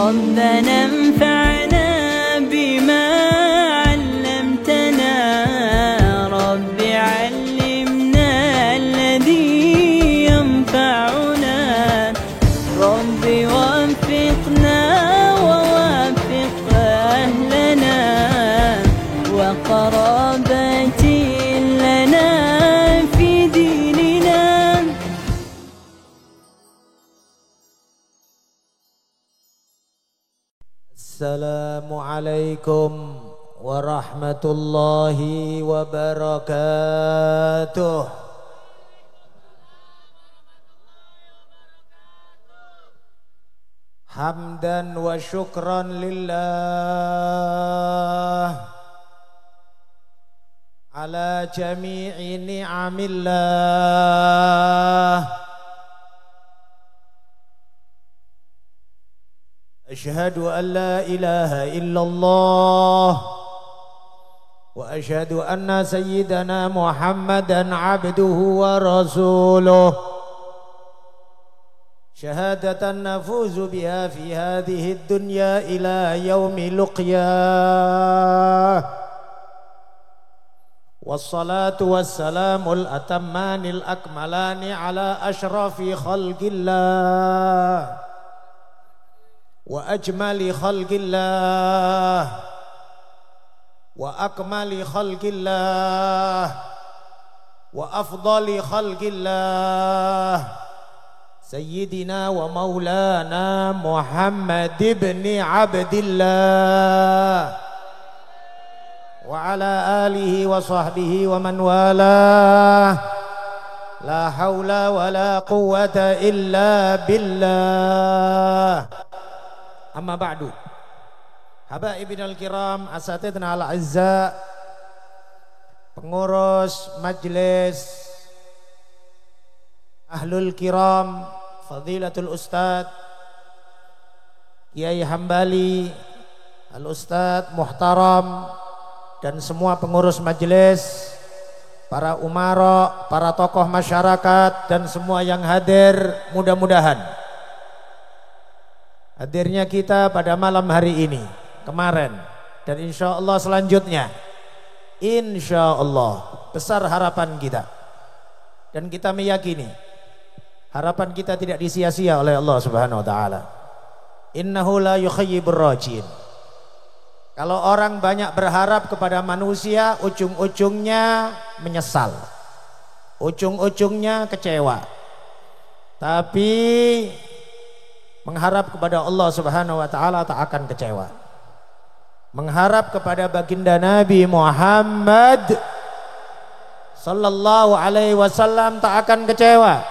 ربنا انفعنا بما علمتنا رب علمنا الذي ينفعنا رب وفقنا ووفق أهلنا وقرابتي لنا في ديننا. السلام عليكم ورحمة الله وبركاته. Hamdan wa syukran lillah ala jami'i ni'amillah. أشهد أن لا إله إلا الله وأشهد أن سيدنا محمدا عبده ورسوله شهادة نفوز بها في هذه الدنيا إلى يوم لقياه والصلاة والسلام الأتمان الأكملان على أشرف خلق الله وأجمل خلق الله وأكمل خلق الله وأفضل خلق الله سيدنا ومولانا محمد بن عبد الله وعلى آله وصحبه ومن والاه لا حول ولا قوة إلا بالله. Amma ba'du. Habaibinal kiram, asatidna al-azza, pengurus majlis ahlul kiram, fadilatul ustad Kiai Hambali, al-ustad muhtaram, dan semua pengurus majlis, para umara, para tokoh masyarakat, dan semua yang hadir, mudah-mudahan hadirnya kita pada malam hari ini, kemarin, dan insya Allah selanjutnya, insya Allah besar harapan kita, dan kita meyakini harapan kita tidak disia-sia oleh Allah Subhanahu Wa Taala. Innahu la yukhayyibur rajin. Kalau orang banyak berharap kepada manusia, ujung-ujungnya menyesal, ujung-ujungnya kecewa. Tapi mengharap kepada Allah Subhanahu wa taala tak akan kecewa. Mengharap kepada baginda Nabi Muhammad sallallahu alaihi wasallam tak akan kecewa.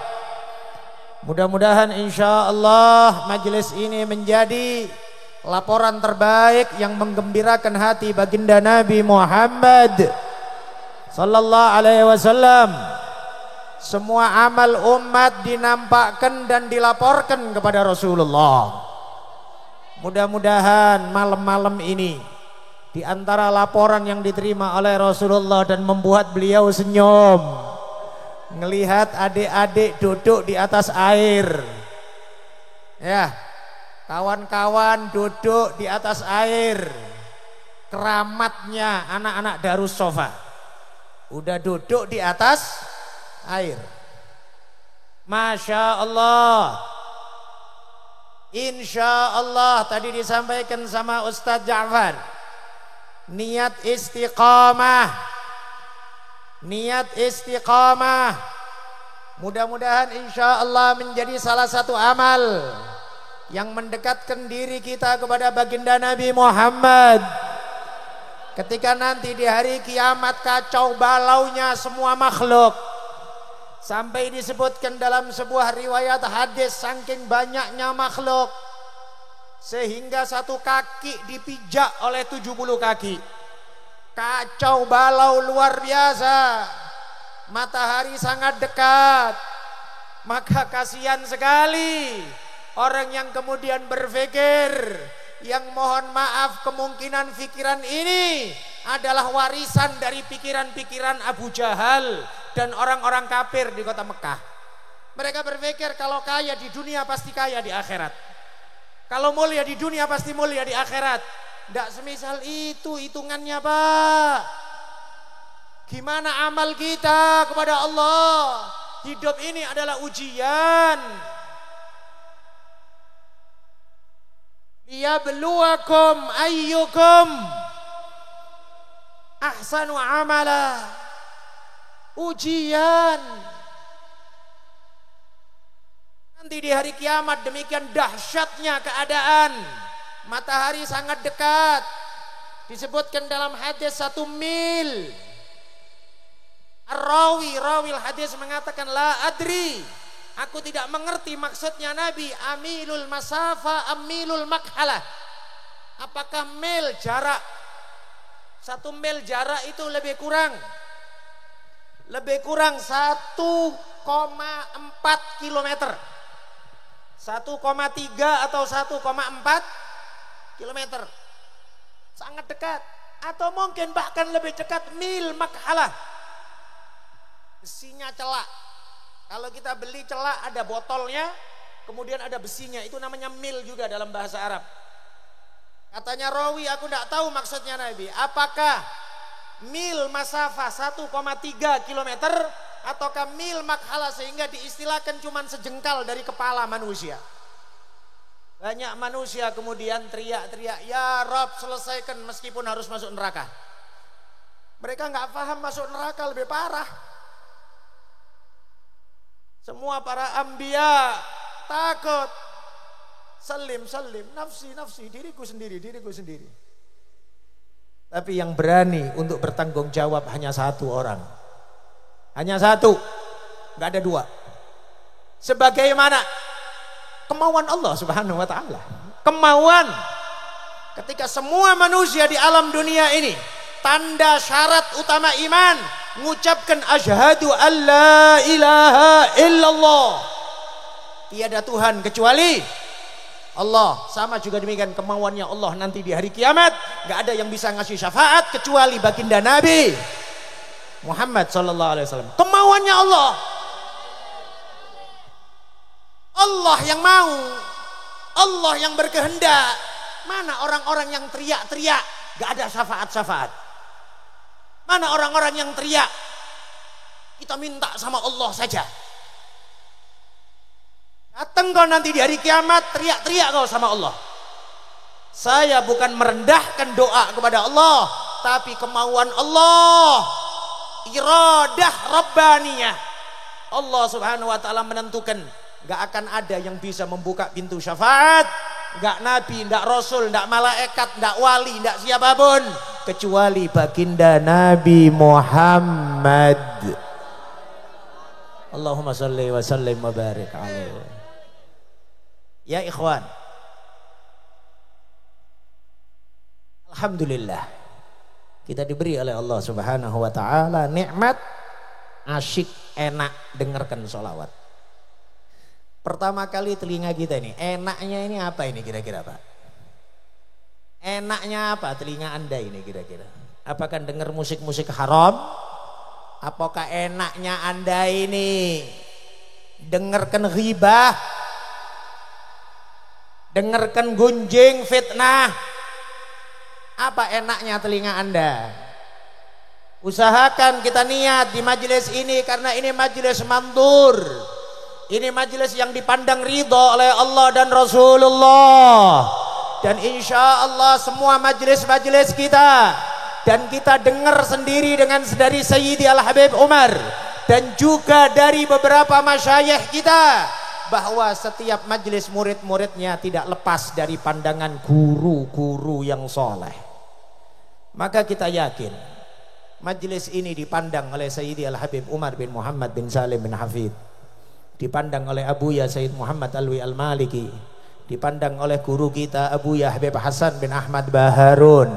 Mudah-mudahan insyaallah majelis ini menjadi laporan terbaik yang menggembirakan hati baginda Nabi Muhammad sallallahu alaihi wasallam. Semua amal umat dinampakkan dan dilaporkan kepada Rasulullah. Mudah-mudahan malam-malam ini di antara laporan yang diterima oleh Rasulullah dan membuat beliau senyum, ngelihat adik-adik duduk di atas air. Ya, kawan-kawan duduk di atas air. Keramatnya anak-anak Darus Sofa. Udah duduk di atas air. Masya Allah. Insya Allah tadi disampaikan sama Ustadz Ja'far, niat istiqamah, niat istiqamah mudah-mudahan insya Allah menjadi salah satu amal yang mendekatkan diri kita kepada baginda Nabi Muhammad. Ketika nanti di hari kiamat kacau balaunya semua makhluk, sampai disebutkan dalam sebuah riwayat hadis, saking banyaknya makhluk sehingga satu kaki dipijak oleh 70 kaki. Kacau balau luar biasa. Matahari sangat dekat. Maka kasihan sekali orang yang kemudian berpikir, yang mohon maaf kemungkinan pikiran ini adalah warisan dari pikiran-pikiran Abu Jahal dan orang-orang kafir di kota Mekah. Mereka berpikir kalau kaya di dunia pasti kaya di akhirat. Kalau mulia di dunia pasti mulia di akhirat. Tidak semisal itu hitungannya Pak. Gimana amal kita kepada Allah? Hidup ini adalah ujian. Liyabluwakum ayyukum ahsanu amala. Ujian. Nanti di hari kiamat demikian dahsyatnya keadaan. Matahari sangat dekat. Disebutkan dalam hadis 1 mil. Rawil hadis mengatakan la adri. Aku tidak mengerti maksudnya Nabi. Amilul masafa amilul makhalah. Apakah mil jarak? 1 mil jarak itu lebih kurang 1,4 kilometer. 1,3 atau 1,4 kilometer. Sangat dekat. Atau mungkin bahkan lebih dekat mil makhalah. Besinya celak. Kalau kita beli celak ada botolnya, kemudian ada besinya. Itu namanya mil juga dalam bahasa Arab. Katanya rawi, aku tidak tahu maksudnya Nabi. Apakah mil masafah 1,3 kilometer ataukah mil makhalah sehingga diistilahkan cuma sejengkal dari kepala manusia. Banyak manusia kemudian teriak-teriak, ya Rob selesaikan meskipun harus masuk neraka. Mereka nggak paham masuk neraka lebih parah. Semua para anbiya takut. Salim, nafsi, diriku sendiri. Tapi yang berani untuk bertanggung jawab hanya 1 orang. Hanya 1, nggak ada 2. Sebagaimana kemauan Allah Subhanahu wa taala. Kemauan. Ketika semua manusia di alam dunia ini, tanda syarat utama iman, mengucapkan asyhadu alla ilaha illallah. Tiada Tuhan kecuali Allah. Sama juga demikian kemauannya Allah nanti di hari kiamat. Nggak ada yang bisa ngasih syafaat kecuali baginda Nabi Muhammad sallallahu alaihi wasallam. Kemauannya Allah. Allah yang mau. Allah yang berkehendak. Mana orang-orang yang teriak-teriak gak ada syafaat-syafaat? Mana orang-orang yang teriak kita minta sama Allah saja? Datang kau nanti di hari kiamat teriak-teriak kau sama Allah. Saya bukan merendahkan doa kepada Allah, tapi kemauan Allah, iradah rabbaniyah. Allah Subhanahu wa taala menentukan gak akan ada yang bisa membuka pintu syafaat, gak nabi, gak rasul, gak malaikat, gak wali, gak siapapun kecuali baginda Nabi Muhammad. Allahumma salli wa sallim wa barik alaihi. Ya ikhwan, alhamdulillah kita diberi oleh Allah Subhanahu wa taala nikmat asyik enak dengarkan sholawat. Pertama kali telinga kita ini, enaknya ini apa ini kira-kira Pak? Enaknya apa telinga Anda ini kira-kira? Apakah dengar musik-musik haram? Apakah enaknya Anda ini dengarkan ghibah? Dengarkan gunjing fitnah? Apa enaknya telinga Anda? Usahakan kita niat di majelis ini karena ini majelis mandur. Ini majelis yang dipandang ridho oleh Allah dan Rasulullah. Dan insya Allah semua majelis-majelis kita, dan kita dengar sendiri dari Sayyidi Al-Habib Umar dan juga dari beberapa masyayikh kita, bahwa setiap majelis murid-muridnya tidak lepas dari pandangan guru-guru yang soleh. Maka kita yakin majelis ini dipandang oleh Sayyidi Al-Habib Umar bin Muhammad bin Salim bin Hafid, dipandang oleh Abuya Sayyid Muhammad Alwi Al-Maliki, dipandang oleh guru kita Abuya Habib Hasan bin Ahmad Baharun,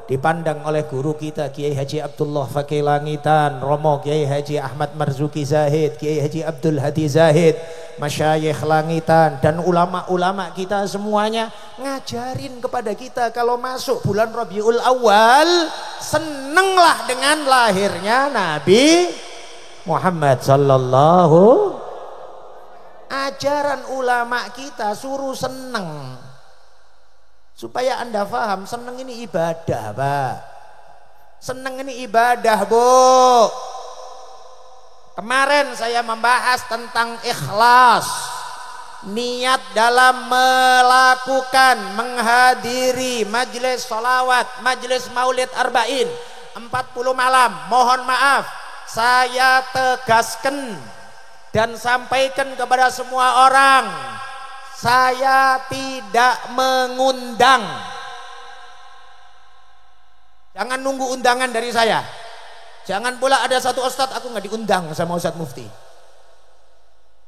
dipandang oleh guru kita Kiai Haji Abdullah Fakih Langitan, Romo Kiai Haji Ahmad Marzuki Zahid, Kiai Haji Abdul Hadi Zahid, masyayikh Langitan, dan ulama-ulama kita semuanya ngajarin kepada kita kalau masuk bulan Rabiul Awal senenglah dengan lahirnya Nabi Muhammad sallallahu. Ajaran ulama kita suruh seneng. Supaya Anda paham, seneng ini ibadah, Pak. Seneng ini ibadah, Bu. Kemarin saya membahas tentang ikhlas. Niat dalam melakukan, menghadiri majelis sholawat, majelis maulid arba'in 40 malam. Mohon maaf, saya tegaskan dan sampaikan kepada semua orang, saya tidak mengundang. Jangan nunggu undangan dari saya. Jangan pula ada satu ustadz aku nggak diundang sama Ustadz Mufti.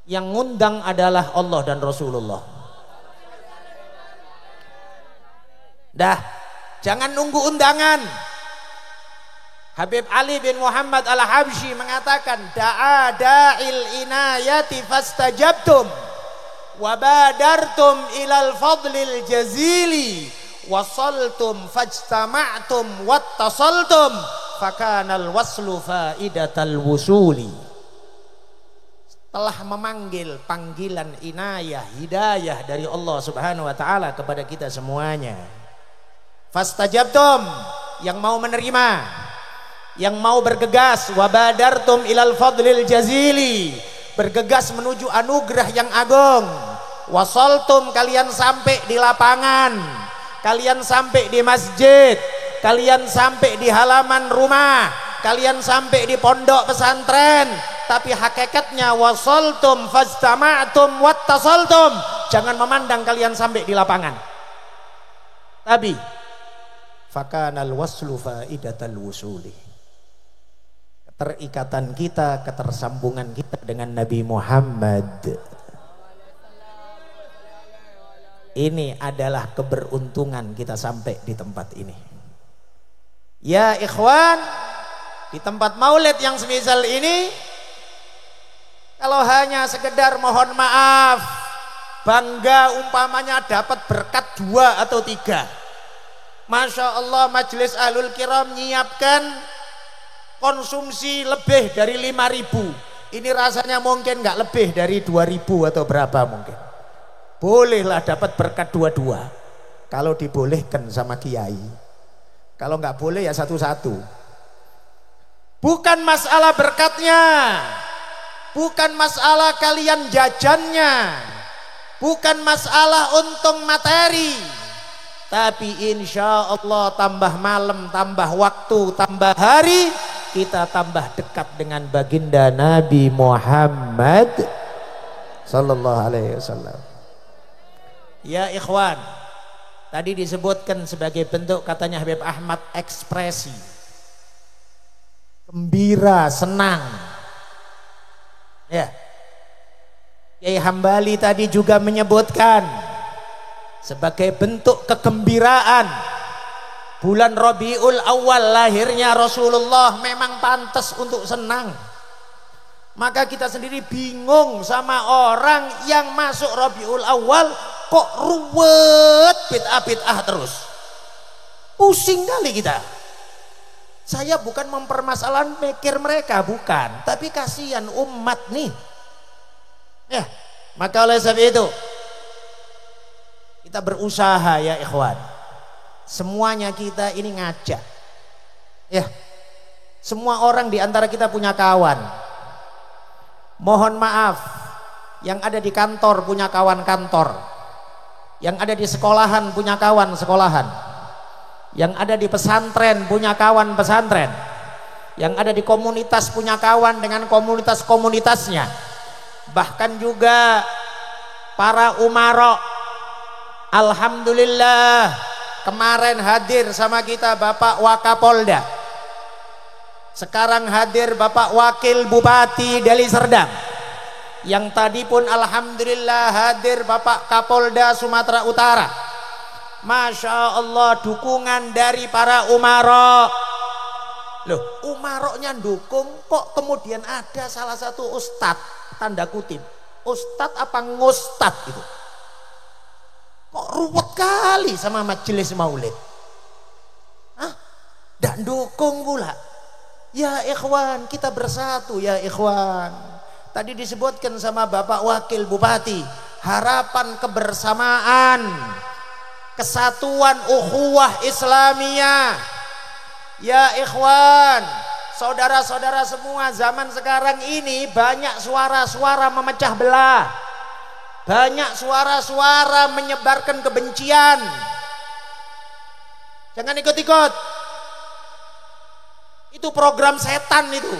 Yang ngundang adalah Allah dan Rasulullah. Dah, jangan nunggu undangan. Habib Ali bin Muhammad al-Habsyi mengatakan, da'a da'il inayati fastajabtum wa badartum ilal fadlil jazili wasaltum fajtama'tum wattasaltum fakanal waslu faidatal wusuli. Telah memanggil panggilan inayah, hidayah dari Allah Subhanahu wa taala kepada kita semuanya. Fastajabtum, yang mau menerima, yang mau bergegas, wabadartum ilal fadlil jazili, bergegas menuju anugerah yang agung. Wasaltum, kalian sampai di lapangan, kalian sampai di masjid, kalian sampai di halaman rumah, kalian sampai di pondok pesantren. Tapi hakikatnya wasaltum fajtama'tum wattasaltum. Jangan memandang kalian sampai di lapangan. Tapi fakanal waslu faidatal wusuli. Keterikatan kita, ketersambungan kita dengan Nabi Muhammad. Ini adalah keberuntungan kita sampai di tempat ini. Ya ikhwan, di tempat maulid yang semisal ini, kalau hanya sekedar mohon maaf, bangga umpamanya dapat berkat 2 atau 3. Masya Allah, majelis ahlul kiram nyiapkan konsumsi lebih dari 5.000. Ini rasanya mungkin nggak lebih dari 2.000 atau berapa mungkin. Bolehlah dapat berkat 2-2 kalau dibolehkan sama kiai. Kalau nggak boleh ya satu-satu. Bukan masalah berkatnya, bukan masalah kalian jajannya, bukan masalah untung materi, tapi insya Allah tambah malam, tambah waktu, tambah hari, kita tambah dekat dengan baginda Nabi Muhammad sallallahu alaihi wasallam. Ya ikhwan, tadi disebutkan sebagai bentuk katanya Habib Ahmad ekspresi gembira, senang. Ya, Kiai Hambali tadi juga menyebutkan sebagai bentuk kegembiraan bulan Rabiul Awal lahirnya Rasulullah memang pantas untuk senang. Maka kita sendiri bingung sama orang yang masuk Rabiul Awal kok ruwet bid'ah terus. Pusing kali kita. Saya bukan mempermasalahan mikir mereka, bukan, tapi kasihan umat nih. Ya, maka oleh sebab itu kita berusaha ya ikhwan. Semuanya kita ini ngajak. Ya. Semua orang di antara kita punya kawan. Mohon maaf, yang ada di kantor punya kawan kantor. Yang ada di sekolahan punya kawan sekolahan. Yang ada di pesantren punya kawan pesantren. Yang ada di komunitas punya kawan dengan komunitas-komunitasnya. Bahkan juga para umara. Alhamdulillah kemarin hadir sama kita Bapak Wakapolda. Sekarang hadir Bapak Wakil Bupati Deli Serdang. Yang tadi pun alhamdulillah hadir Bapak Kapolda Sumatera Utara. Masya Allah dukungan dari para umara. Loh, umaroknya dukung kok kemudian ada salah satu ustadz, tanda kutip, ustadz apa ngustadz gitu. Kok ruwet kali sama majelis maulid. Hah? Dan dukung pula. Ya ikhwan, kita bersatu ya ikhwan. Tadi disebutkan sama Bapak Wakil Bupati, harapan kebersamaan kesatuan ukhuwah Islamiyah. Ya ikhwan, saudara-saudara semua, zaman sekarang ini banyak suara-suara memecah belah, banyak suara-suara menyebarkan kebencian. Jangan ikut-ikut, itu program setan itu.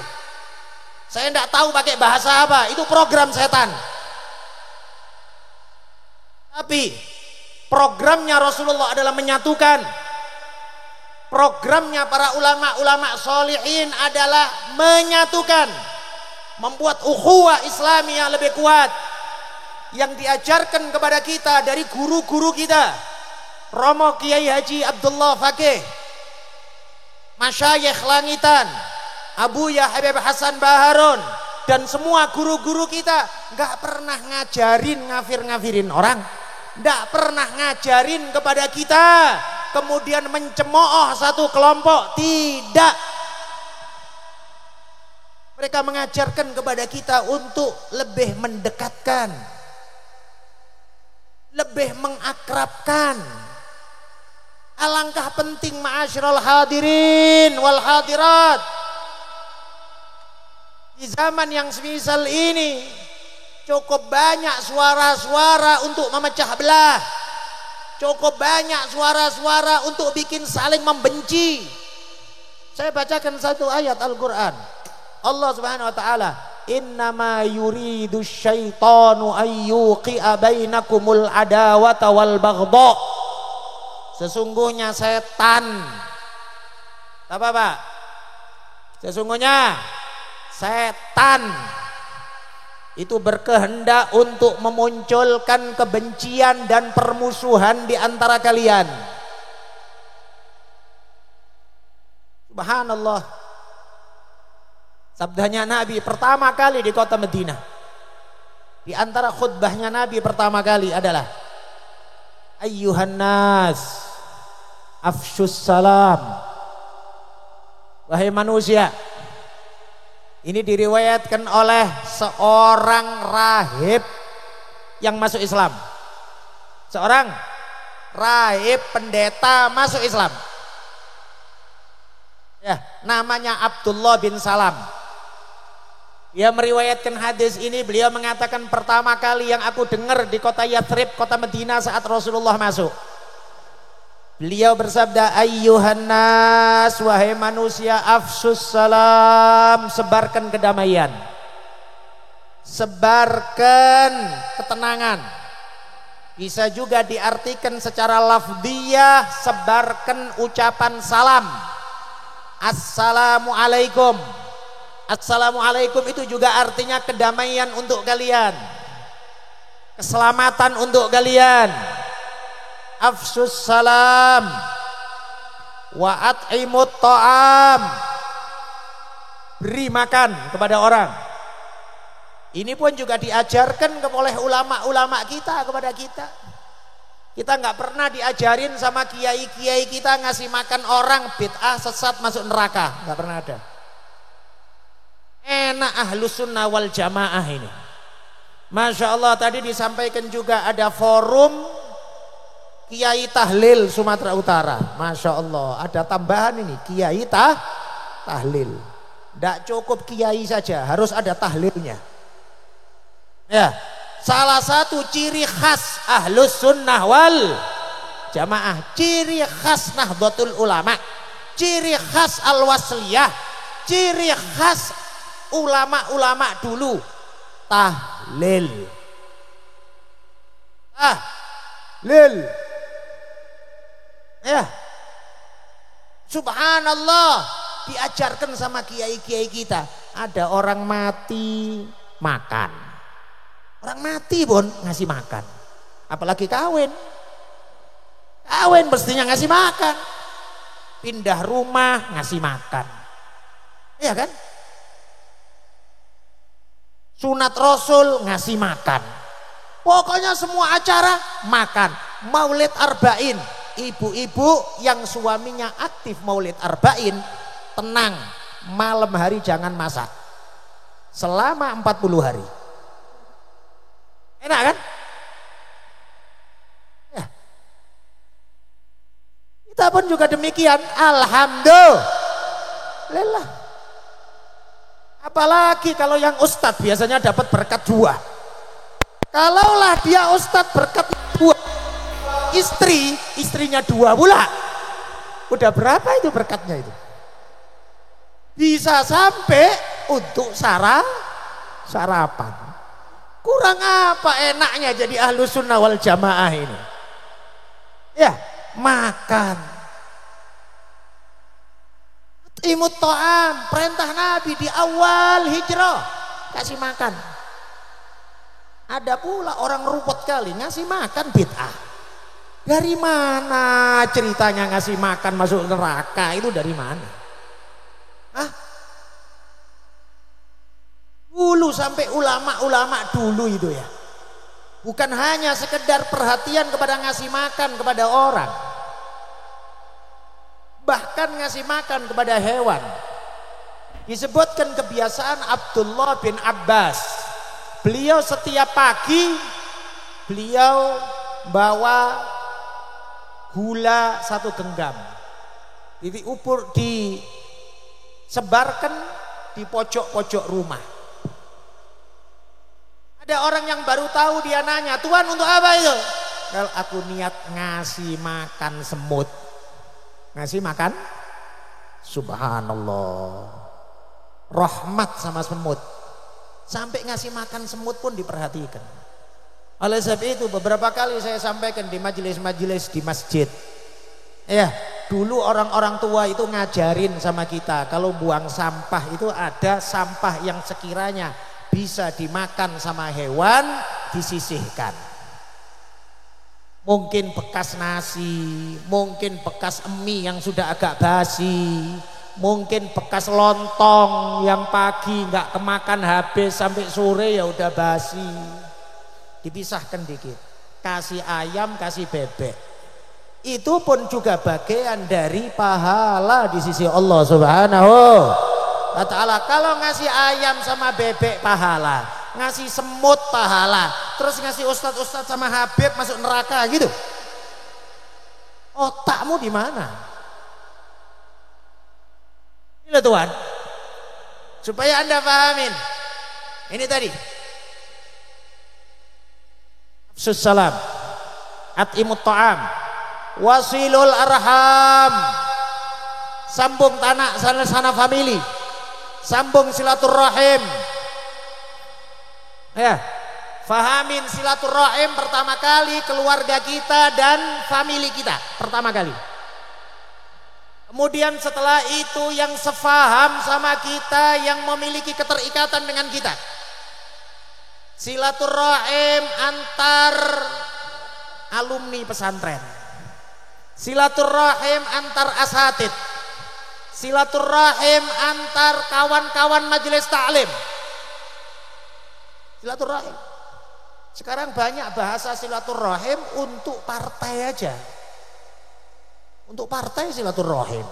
Saya tidak tahu pakai bahasa apa, itu program setan. Tapi programnya Rasulullah adalah menyatukan. Programnya para ulama-ulama sholihin adalah menyatukan, membuat ukhuwah Islamiyah lebih kuat. Yang diajarkan kepada kita dari guru-guru kita, Romo Kiai Haji Abdullah Fakih, Masyayikh Langitan, Abu Ya Habib Hasan Baharun, dan semua guru-guru kita nggak pernah ngajarin ngafir-ngafirin orang, nggak pernah ngajarin kepada kita kemudian mencemooh satu kelompok, tidak. Mereka mengajarkan kepada kita untuk lebih mendekatkan, lebih mengakrabkan. Alangkah penting ma'asyiral hadirin wal hadirat, di zaman yang semisal ini cukup banyak suara-suara untuk memecah belah, cukup banyak suara-suara untuk bikin saling membenci. Saya bacakan satu ayat Al-Quran. Allah Subhanahu wa taala, innama yuridu syaitanu ayyuqi'a bainakumul adawata wal baghdha. Sesungguhnya setan, apa Pak? Sesungguhnya setan itu berkehendak untuk memunculkan kebencian dan permusuhan di antara kalian. Subhanallah. Sabdanya Nabi pertama kali di kota Madinah, di antara khutbahnya Nabi pertama kali adalah ayyuhan nas afshus salam. Wahai manusia. Ini diriwayatkan oleh seorang rahib yang masuk Islam. Seorang rahib pendeta masuk Islam. Ya, namanya Abdullah bin Salam. Dia meriwayatkan hadis ini, beliau mengatakan pertama kali yang aku dengar di kota Yathrib, kota Madinah saat Rasulullah masuk. Beliau bersabda, ayyuhan nas, wahai manusia, afsus salam, sebarkan kedamaian, sebarkan ketenangan. Bisa juga diartikan secara lafdiyah, sebarkan ucapan salam. Assalamualaikum. Assalamualaikum itu juga artinya kedamaian untuk kalian, keselamatan untuk kalian. Afsus salam wa at'imut ta'am, beri makan kepada orang. Ini pun juga diajarkan oleh ulama-ulama kita kepada kita. Kita nggak pernah diajarin sama kiai-kiai kita ngasih makan orang bid'ah, sesat, masuk neraka, nggak pernah ada. Enak ahlus sunnah wal jamaah ini. Masya Allah, tadi disampaikan juga ada forum Kiai Tahlil Sumatera Utara. Masya Allah, ada tambahan ini, Kiai Tahlil. Tidak cukup kiai saja, harus ada tahlilnya. Ya, salah satu ciri khas ahlus sunnah wal jamaah, ciri khas Nahdlatul Ulama, ciri khas al-wasliyah, ciri khas ulama-ulama dulu, tahlil. Tahlil. Ya, subhanallah, diajarkan sama kiai-kiai kita. Ada orang mati makan, orang mati pun ngasih makan, apalagi kawin mestinya ngasih makan, pindah rumah ngasih makan, iya kan? Sunat Rasul ngasih makan, pokoknya semua acara makan. Maulid Arba'in, ibu-ibu yang suaminya aktif maulid arba'in, tenang, malam hari jangan masak selama 40 hari. Enak kan? Ya. Kita pun juga demikian. Alhamdulillah. Apalagi kalau yang ustadz biasanya dapat berkat 2. Kalaulah dia ustadz berkat 2, istrinya 2 pula. Udah berapa itu berkatnya itu? Bisa sampai untuk sarapan. Kurang apa enaknya jadi ahlu sunnah wal jamaah ini? Ya, makan. Imut to'am, perintah Nabi di awal hijrah, kasih makan. Ada pula orang rupot kali ngasih makan bid'ah. Dari mana ceritanya ngasih makan masuk neraka itu dari mana? Hah? Dulu sampai ulama-ulama dulu itu ya, bukan hanya sekedar perhatian kepada ngasih makan kepada orang, bahkan ngasih makan kepada hewan. Disebutkan kebiasaan Abdullah bin Abbas, beliau setiap pagi beliau bawa gula 1 genggam, disebarkan di pojok-pojok rumah. Ada orang yang baru tahu, dia nanya, "Tuan, untuk apa itu?" "Kalau aku niat ngasih makan semut." Ngasih makan? Subhanallah. Rahmat sama semut. Sampai ngasih makan semut pun diperhatikan. Oleh sebab itu beberapa kali saya sampaikan di majelis-majelis di masjid. Ya, dulu orang-orang tua itu ngajarin sama kita, kalau buang sampah itu ada sampah yang sekiranya bisa dimakan sama hewan, disisihkan. Mungkin bekas nasi, mungkin bekas mie yang sudah agak basi, mungkin bekas lontong yang pagi nggak kemakan habis sampai sore ya udah basi. Dipisahkan dikit, kasih ayam, kasih bebek. Itu pun juga bagian dari pahala di sisi Allah Subhanahu wa ta'ala. Kalau ngasih ayam sama bebek pahala, ngasih semut pahala, terus ngasih ustadz-ustadz sama Habib masuk neraka gitu. Otakmu di mana? Ini Tuhan, supaya Anda pahamin. Ini tadi afsus salam, at'imut ta'am, wasilul arham, sambung tanah sana family, sambung silaturahim. Ya, fahamin silaturahim pertama kali keluarga kita dan family kita pertama kali. Kemudian setelah itu yang sefaham sama kita, yang memiliki keterikatan dengan kita. Silaturahim antar alumni pesantren, silaturahim antar asatid, silaturahim antar kawan-kawan majelis taklim. Silaturahim. Sekarang banyak bahasa silaturahim untuk partai aja. Untuk partai silaturahim.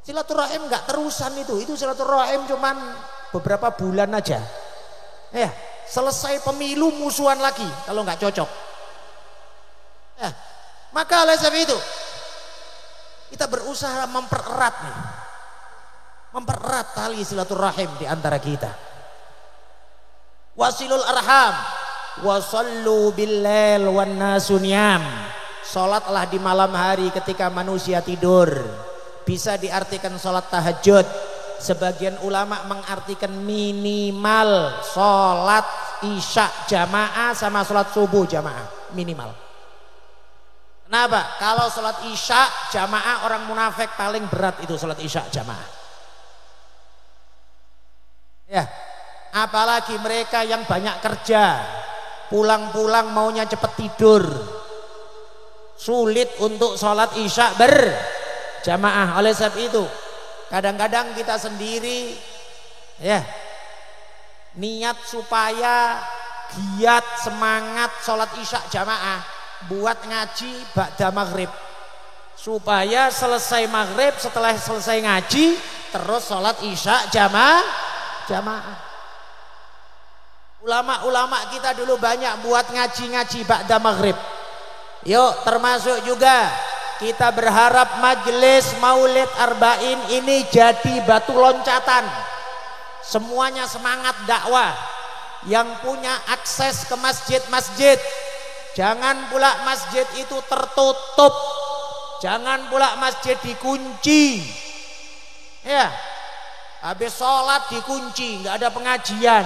Silaturahim nggak terusan itu silaturahim cuman beberapa bulan aja. Ya, selesai pemilu musuhan lagi kalau nggak cocok. Ya, maka oleh sebab itu kita berusaha mempererat nih, mempererat tali silaturahim di antara kita. Wasilul arham, wasallu billail wan nasu niyam. Salatlah di malam hari ketika manusia tidur. Bisa diartikan salat tahajud. Sebagian ulama mengartikan minimal salat isya jamaah sama salat subuh jamaah, minimal. Kenapa? Kalau salat isya jamaah orang munafik paling berat itu salat isya jamaah. Ya, apalagi mereka yang banyak kerja, pulang-pulang maunya cepat tidur, sulit untuk sholat isya berjamaah. Oleh sebab itu kadang-kadang kita sendiri ya niat supaya giat semangat sholat isya jamaah buat ngaji ba'da maghrib, supaya selesai maghrib, setelah selesai ngaji terus sholat isya jamaah. Ulama-ulama kita dulu banyak buat ngaji-ngaji ba'da maghrib. Yuk, termasuk juga kita berharap majelis Maulid Arba'in ini jadi batu loncatan. Semuanya semangat dakwah. Yang punya akses ke masjid-masjid, jangan pula masjid itu tertutup, jangan pula masjid dikunci. Ya, habis sholat dikunci, nggak ada pengajian.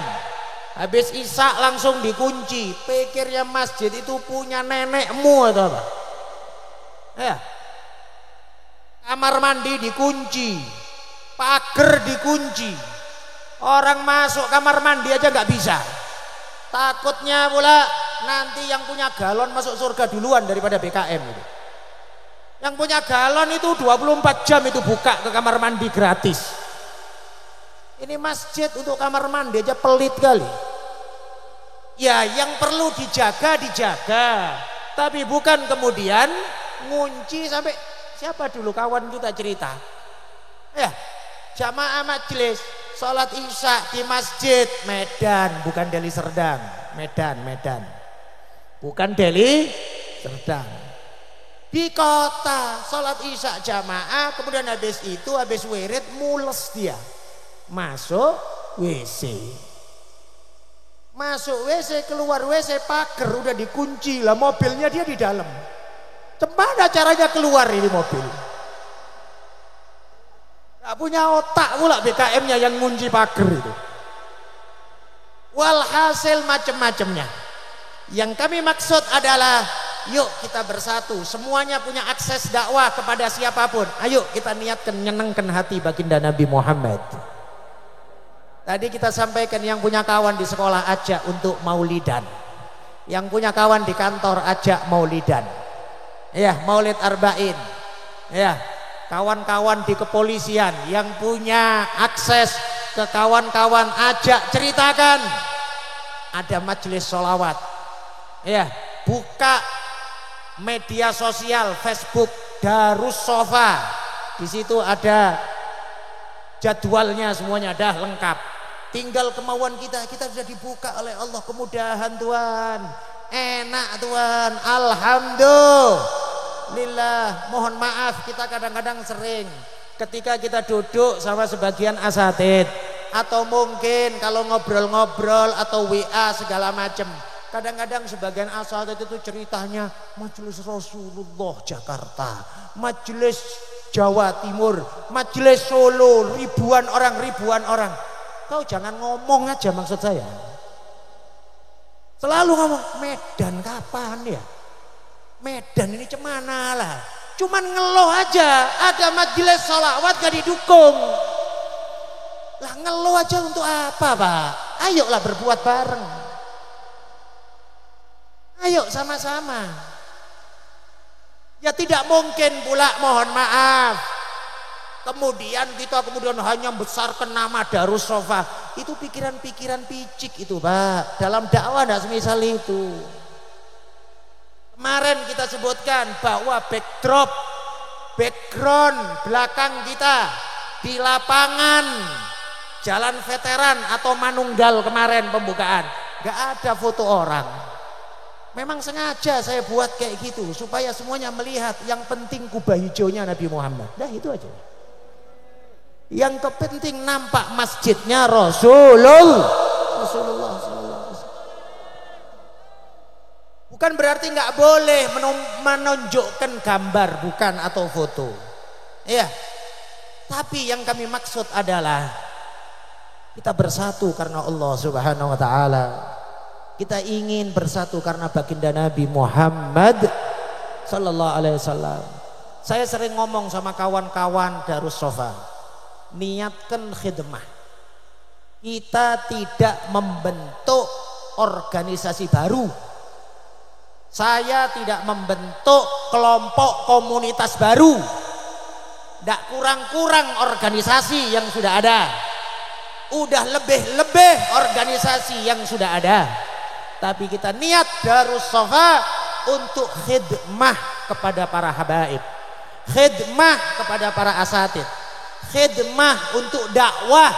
Habis isya langsung dikunci. Pikirnya masjid itu punya nenekmu atau apa? Ya, kamar mandi dikunci, pagar dikunci. Orang masuk kamar mandi aja nggak bisa. Takutnya pula nanti yang punya galon masuk surga duluan daripada BKM itu. Yang punya galon itu 24 jam itu buka ke kamar mandi gratis. Ini masjid untuk kamar mandi aja pelit kali. Ya, yang perlu dijaga dijaga, tapi bukan kemudian ngunci sampai siapa dulu kawan kita cerita. Ya, jamaah majelis sholat isya di masjid Medan, bukan Deli Serdang. Medan bukan Deli Serdang, di kota sholat isya jamaah. Kemudian habis itu habis wirid mules dia masuk WC, keluar WC pagar udah dikunci lah, mobilnya dia di dalam. Gimana caranya keluar ini mobil? Gak punya otak pula BKM-nya yang ngunci pagar itu. Walhasil macam-macamnya. Yang kami maksud adalah yuk kita bersatu, semuanya punya akses dakwah kepada siapapun. Ayo kita niatkan menyenangkan hati baginda Nabi Muhammad. Tadi kita sampaikan yang punya kawan di sekolah ajak untuk maulidan, yang punya kawan di kantor ajak maulidan, ya Maulid Arba'in, ya kawan-kawan di kepolisian yang punya akses ke kawan-kawan ajak ceritakan ada majelis sholawat, ya buka media sosial Facebook Darus Sofa, di situ ada jadwalnya semuanya dah lengkap. Tinggal kemauan kita sudah dibuka oleh Allah, kemudahan Tuhan, enak Tuhan, alhamdulillah. Mohon maaf kita kadang-kadang sering ketika kita duduk sama sebagian asatid atau mungkin kalau ngobrol-ngobrol atau WA segala macam, kadang-kadang sebagian asatid itu ceritanya majelis Rasulullah Jakarta, majelis Jawa Timur, majelis Solo, ribuan orang. Kau jangan ngomong aja, maksud saya selalu ngomong Medan kapan ya, Medan ini cemana lah, cuman ngeluh aja. Ada majelis sholawat gak didukung lah, ngeluh aja untuk apa Pak? Ayolah berbuat bareng, ayo sama-sama. Ya tidak mungkin pula, mohon maaf, kemudian kita hanya membesarkan nama Darus Sofa. Itu pikiran-pikiran picik itu Pak. Dalam dakwah tidak semisal itu. Kemarin kita sebutkan bahwa background belakang kita di lapangan Jalan Veteran atau Manunggal kemarin pembukaan, gak ada foto orang. Memang sengaja saya buat kayak gitu supaya semuanya melihat yang penting kubah hijaunya Nabi Muhammad. Dah itu aja. Yang kepenting nampak masjidnya Rasulullah sallallahu alaihi wasallam. Bukan berarti nggak boleh menunjukkan gambar, bukan, atau foto. Ya. Tapi yang kami maksud adalah kita bersatu karena Allah Subhanahu wa taala. Kita ingin bersatu karena baginda Nabi Muhammad sallallahu alaihi wasallam. Saya sering ngomong sama kawan-kawan Darus Sofa, niatkan khidmah. Kita tidak membentuk organisasi baru. Saya tidak membentuk kelompok komunitas baru. Tidak kurang-kurang organisasi yang sudah ada. Udah lebih-lebih organisasi yang sudah ada. Tapi kita niat Darus Sofa untuk khidmah kepada para habaib, khidmah kepada para asatid, khidmah untuk dakwah,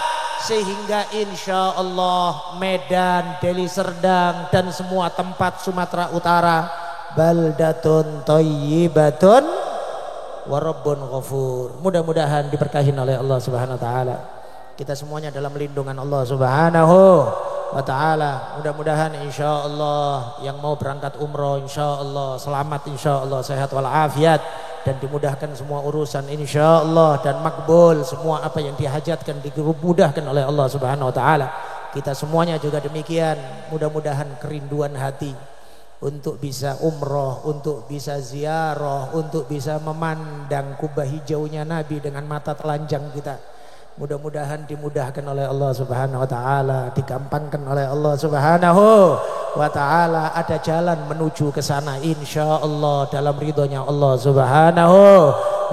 sehingga insya Allah Medan, Deli Serdang dan semua tempat Sumatera Utara baldatun thayyibatun wa rabbun ghafur. Mudah-mudahan diberkahi oleh Allah Subhanahu wa taala. Kita semuanya dalam lindungan Allah Subhanahu wa taala. Mudah-mudahan insyaallah yang mau berangkat umroh insyaallah selamat, insyaallah sehat walafiat dan dimudahkan semua urusan insyaallah, dan makbul semua apa yang dihajatkan dimudahkan oleh Allah Subhanahu wa taala. Kita semuanya juga demikian, mudah-mudahan kerinduan hati untuk bisa umroh, untuk bisa ziarah, untuk bisa memandang kubah hijaunya Nabi dengan mata telanjang kita, mudah-mudahan dimudahkan oleh Allah Subhanahu wa taala, digampangkan oleh Allah Subhanahu wa taala. Ada jalan menuju ke sana insyaallah dalam ridhonya Allah Subhanahu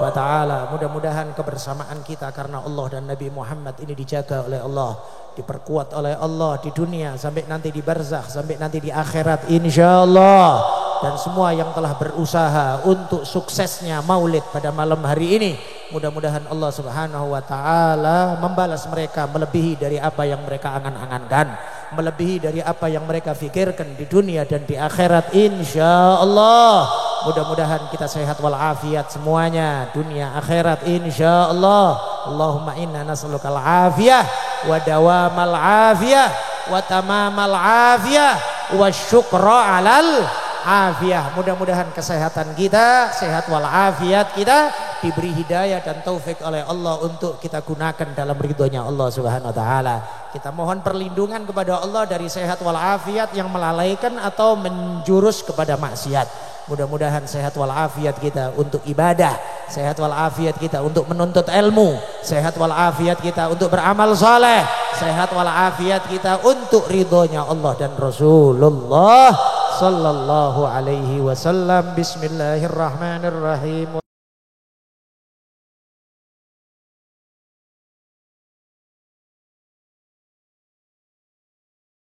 wa taala. Mudah-mudahan kebersamaan kita karena Allah dan Nabi Muhammad ini dijaga oleh Allah, diperkuat oleh Allah di dunia sampai nanti di barzakh, sampai nanti di akhirat insyaallah. Dan semua yang telah berusaha untuk suksesnya maulid pada malam hari ini, mudah-mudahan Allah Subhanahu wa taala membalas mereka melebihi dari apa yang mereka angan-angankan, melebihi dari apa yang mereka fikirkan di dunia dan di akhirat insyaallah. Mudah-mudahan kita sehat walafiat semuanya dunia akhirat insyaallah. Allahumma inna nas'alukal afiyah wa dawamal afiyah wa tamamal afiyah wa syukra alal afiyah. Mudah-mudahan kesehatan kita, sehat walafiat kita diberi hidayah dan taufik oleh Allah untuk kita gunakan dalam ridhonya Allah Subhanahu wa taala. Kita mohon perlindungan kepada Allah dari sehat walafiat yang melalaikan atau menjurus kepada maksiat. Mudah-mudahan sehat walafiat kita untuk ibadah, sehat walafiat kita untuk menuntut ilmu, sehat walafiat kita untuk beramal saleh, sehat walafiat kita untuk ridhonya Allah dan Rasulullah sallallahu alaihi wasallam. Bismillahirrahmanirrahim.